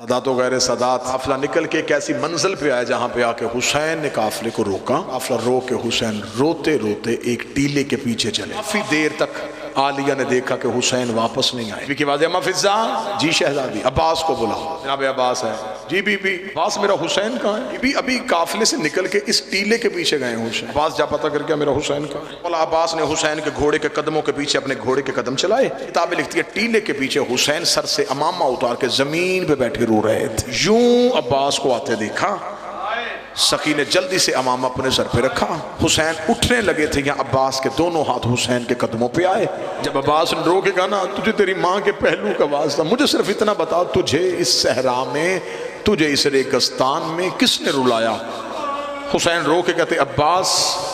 سادات و غیر سادات قافلہ نکل کے ایک ایسی منزل پہ آیا جہاں پہ آ کے حسین نے قافلے کو روکا۔ قافلہ رو کے حسین روتے روتے ایک ٹیلے کے پیچھے چلے۔ کافی دیر تک عالیہ نے دیکھا کہ حسین واپس نہیں آئے۔ بی کی آواز ہے، اما فضا، جی شہزادی، عباس کو بلاؤ۔ جناب عباس ہے، جی بی بی عباس میرا حسین کہاں ہے؟ بی ابھی قافلے سے نکل کے اس ٹیلے کے پیچھے گئے ہیں حسین۔ عباس جا پتہ کر کے میرا حسین کہاں ہے؟ بولا عباس نے حسین کے گھوڑے کے قدموں کے پیچھے اپنے گھوڑے کے قدم چلائے۔ کتابیں لکھتی ہے ٹیلے کے پیچھے حسین سر سے امامہ اتار کے زمین پہ بیٹھے رو رہے تھے۔ یوں عباس کو آتے دیکھا، سخی نے جلدی سے امامہ اپنے سر پہ رکھا۔ حسین اٹھنے لگے تھے، یہاں عباس کے دونوں ہاتھ حسین کے قدموں پہ آئے۔ جب عباس نے رو کے کہا نا، تجھے تیری ماں کے پہلو کا واسطہ، مجھے صرف اتنا بتا، تجھے اس صحرا میں، تجھے اس ریگستان میں کس نے رلایا؟ حسین رو کے کہتے، عباس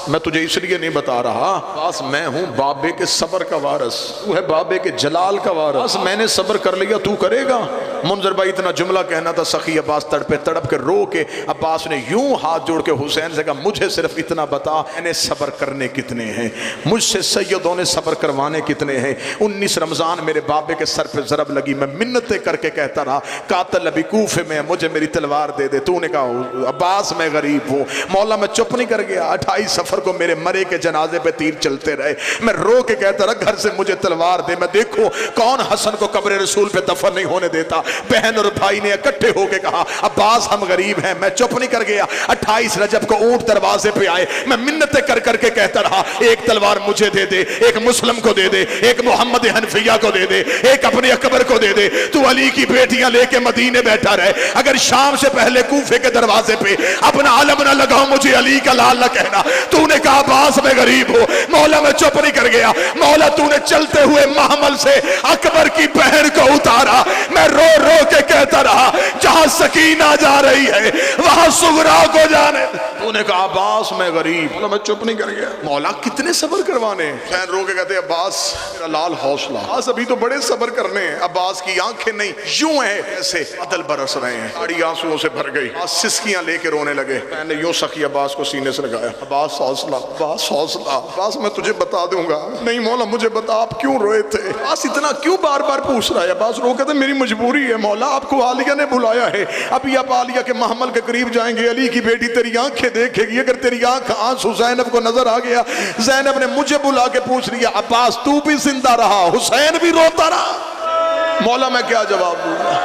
میں تجھے اس لیے نہیں بتا رہا، عباس میں ہوں بابے کے صبر کا وارث، تو ہے بابے کے جلال کا وارث۔ عباس میں نے صبر کر لیا، تو کرے گا؟ منظر بھائی اتنا جملہ کہنا تھا، سخی عباس تڑپے تڑپ کے رو کے عباس نے یوں ہاتھ جوڑ کے حسین سے کہا، مجھے صرف اتنا بتا، میں نے صبر کرنے کتنے ہیں؟ مجھ سے سیدوں نے صبر کروانے کتنے ہیں؟ 19 رمضان میرے بابے کے سر پہ ضرب لگی، میں منتیں کر کے کہتا رہا، قاتل ابھی کوفے میں، مجھے میری تلوار دے دے۔ تو نے کہا عباس میں غریب ہوں۔ مولا میں چپ نہیں کر گیا، 28 سفر کو میرے مرے کے جنازے پہ تیر چلتے رہے، میں رو کے کہتا رہا، گھر سے مجھے تلوار دے، میں دیکھو کون حسن کو قبر رسول پہ دفن نہیں ہونے دیتا۔ بہن اور بھائی نے اکٹھے ہو کے کہا، عباس ہم غریب ہیں۔ میں چپ نہیں کر گیا، 28 رجب کو اونٹ دروازے پہ آئے، میں منتیں کر کر کے کہتا رہا، ایک تلوار مجھے دے دے، ایک مسلم کو دے دے، ایک محمد حنفیہ کو دے دے، ایک اپنے اکبر کو دے دے، تو علی کی بیٹیاں لے کے مدینے بیٹھا رہے، اگر شام سے پہلے کوفے کے دروازے پہ اپنا علم نہ لگاؤ، مجھے علی کا لال نہ کہنا۔ تو نے کہا عباس میں غریب ہو۔ مولا میں چپ نہیں کر گیا، مولا تو نے چلتے ہوئے محمل سے اکبر کی بہن کو اتارا، میں رو رو کے کہتا رہا، جہاں سکینہ جا رہی ہے وہاں صغرا کو جانے۔ تو نے کہا عباس میں غریب۔ مولا میں چپ نہیں کر گیا، مولا کتنے صبر کروانے؟ خیر رو کے کہتے عباس میرا لال حوصلہ، عباس ابھی تو بڑے صبر کرنے ہیں۔ عباس کی آنکھیں نہیں یوں ہیں ایسے بادل برس رہے ہیں، ساڑی آنسوؤں سے بھر گئی، سسکیاں لے کے رونے لگے۔ میں نے یوں سخی عباس کو سینے سے لگایا، عباس حوصلہ، عباس حوصلہ، عباس میں تجھے بتا دوں گا۔ نہیں مولا مجھے بتا، آپ کیوں روئے تھے؟ عباس اتنا کیوں بار بار پوچھ رہا ہے؟ عباس رو کہتے میری مجبوری ہے مولا، آپ کو عالیہ نے بلایا ہے، ابھی آپ عالیہ کے محمل کے قریب جائیں گے، علی کی بیٹی تیری آنکھیں دیکھے گی، اگر تیری آنکھ آنسو زینب کو نظر آ گیا، زینب نے مجھے بلا کے پوچھ لیا، عباس تو بھی زندہ رہا، حسین بھی روتا رہا۔ مولا میں کیا جواب دوں گا؟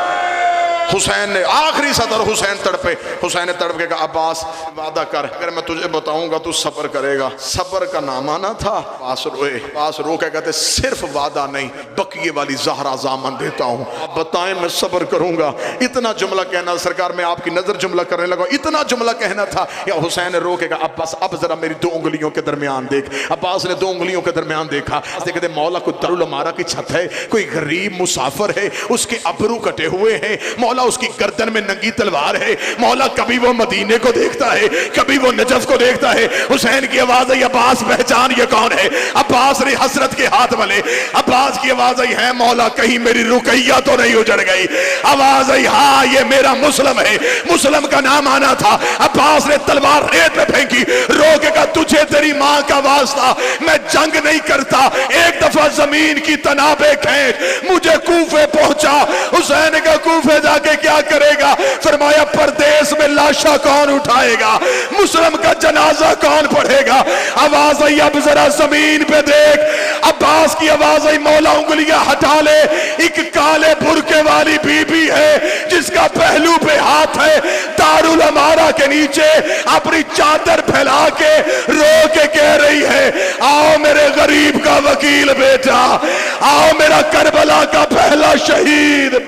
حسین نے آخری سطر، حسین تڑپے، حسین نے تڑپ کے کہا عباس وعدہ کر، اگر میں تجھے بتاؤں گا تو صبر کرے گا۔ صبر کا نام آنا تھا۔ عباس روئے، عباس رو کے کہتے صرف وعدہ نہیں، بقیے والی زہرا زامن دیتا ہوں، آپ بتائیں میں صبر کروں گا۔ اتنا جملہ کہنا، سرکار میں آپ کی نظر جملہ کرنے لگا، اتنا جملہ کہنا تھا۔ یا حسین نے رو کے کہا عباس اب ذرا میری 2 انگلیوں کے درمیان دیکھ۔ عباس نے 2 انگلیوں کے درمیان دیکھا، کہتے مولا کوئی دارالعمارہ کی چھت ہے، کوئی غریب مسافر ہے، اس کے ابرو کٹے ہوئے ہیں، مولا اس کی گردن میں ننگی تلوار ہے، مولا کبھی وہ مدینے کو دیکھتا ہے، کبھی وہ نجف کو دیکھتا ہے۔ حسین کی آواز آئی، عباس پہچان یہ کون ہے؟ عباس نے حسرت کے ہاتھ ملے، عباس کی آواز آئی، ہے مولا کہیں میری رقیہ تو نہیں اجڑ گئی؟ آواز آئی، ہاں یہ میرا مسلم ہے، مسلم کا نام آنا تھا۔ عباس نے تلوار ریت میں پھینکی، رو کے کہا تجھے تیری ماں کا واسطہ، میں جنگ نہیں کرتا، ایک دفعہ زمین کی تنابیں کھینچ، مجھے کوفے پہنچا۔ حسین کا کوفے جا کے کیا کرے گا؟ فرمایا پردیس میں لاشا کون اٹھائے گا؟ مسلم کا جنازہ کون پڑھے گا؟ آواز آئی اب ذرا زمین پہ دیکھ۔ عباس کی آواز آئی، مولا انگلیاں ہٹا لے، ایک کالے برقے والی بی بی ہے جس کا پہلو پہ ہاتھ ہے، دارالعمارہ کے نیچے اپنی چادر پھیلا کے رو کے کہہ رہی ہے، آؤ میرے غریب کا وکیل بیٹا، آؤ میرا کربلا کا پہلا شہید۔